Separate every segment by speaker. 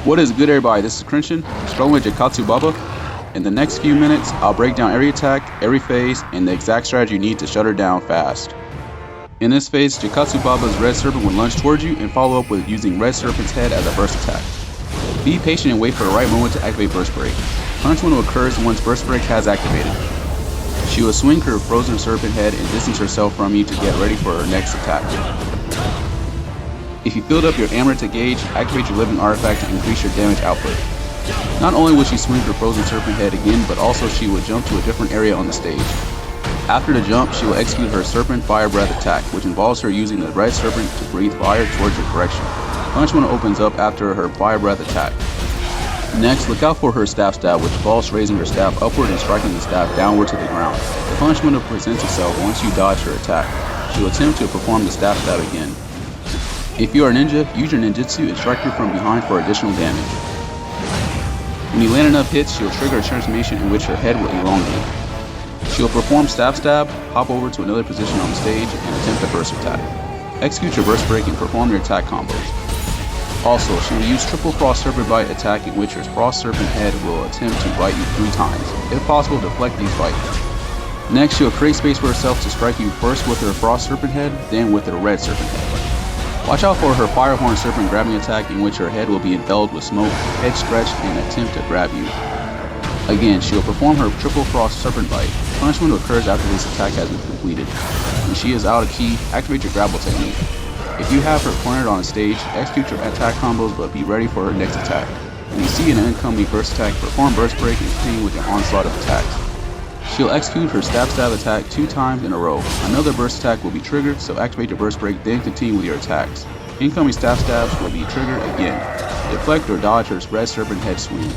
Speaker 1: What is good, everybody? This is Christian, struggling with Jakotsu-baba. In the next few minutes, I'll break down every attack, every phase, and the exact strategy you need to shut her down fast. In this phase, Jakotsu-baba's Red Serpent will lunge towards you and follow up with using Red Serpent's head as a burst attack. Be patient and wait for the right moment to activate Burst Break. Punishment occurs once Burst Break has activated. She will swing her Frozen Serpent head and distance herself from you to get ready for her next attack. If you filled up your Amulet gauge, activate your Living Artifact to increase your damage output. Not only will she swing her Frozen Serpent head again, but also she will jump to a different area on the stage. After the jump, she will execute her Serpent Fire Breath attack, which involves her using the Red Serpent to breathe fire towards your direction. Punishment opens up after her Fire Breath attack. Next, look out for her Staff Stab, which involves raising her staff upward and striking the staff downward to the ground. The punishment will present itself once you dodge her attack. She will attempt to perform the Staff Stab again. If you are a ninja, use your ninjutsu and strike her from behind for additional damage. When you land enough hits, she will trigger a transformation in which her head will elongate. She will perform Staff Stab, hop over to another position on the stage, and attempt a burst attack. Execute your Burst Break and perform your attack combos. Also, she will use Triple Frost Serpent Bite attack in which her Frost Serpent head will attempt to bite you 3 times. If possible, deflect these bites. Next, she will create space for herself to strike you first with her Frost Serpent head, then with her Red Serpent head. Watch out for her Firehorn Serpent grabbing attack in which her head will be enveloped with smoke, head stretched, and attempt to grab you. Again, she will perform her Triple Frost Serpent Bite. Punishment occurs after this attack has been completed. When she is out of key, activate your grapple technique. If you have her cornered on a stage, execute your attack combos but be ready for her next attack. When you see an incoming burst attack, perform Burst Break and continue with your onslaught of attacks. She'll execute her Staff Stab attack 2 times in a row. Another burst attack will be triggered, so activate your Burst Break, then continue with your attacks. Incoming Staff Stabs will be triggered again. Deflect or dodge her Red Serpent head swing.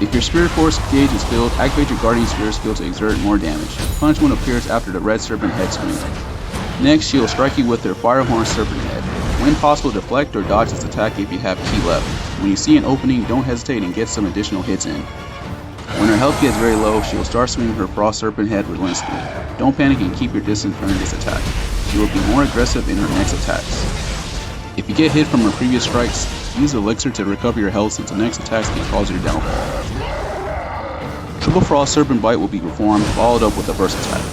Speaker 1: If your Spirit Force gauge is filled, activate your Guardian Spirit skill to exert more damage. Punishment appears after the Red Serpent head swing. Next, she will strike you with her Firehorn Serpent head. When possible, deflect or dodge this attack if you have ki left. When you see an opening, don't hesitate and get some additional hits in. When her health gets very low, she will start swinging her Frost Serpent head relentlessly. Don't panic and keep your distance during this attack. She will be more aggressive in her next attacks. If you get hit from her previous strikes, use Elixir to recover your health since the next attacks can cause your downfall. Triple Frost Serpent Bite will be performed, followed up with a burst attack.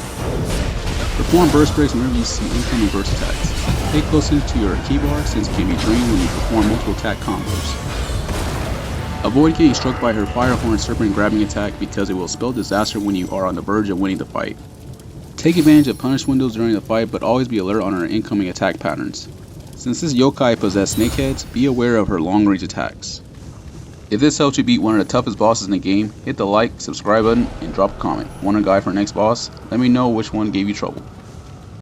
Speaker 1: Perform Burst Breaks whenever you see incoming burst attacks. Pay close attention to your keybar since it can be drained when you perform multiple attack combos. Avoid getting struck by her Firehorn Serpent grabbing attack because it will spell disaster when you are on the verge of winning the fight. Take advantage of punish windows during the fight, but always be alert on her incoming attack patterns. Since this yokai possesses snakeheads, be aware of her long-range attacks. If this helped you beat one of the toughest bosses in the game, hit the like, subscribe button, and drop a comment. Want a guide for next boss? Let me know which one gave you trouble.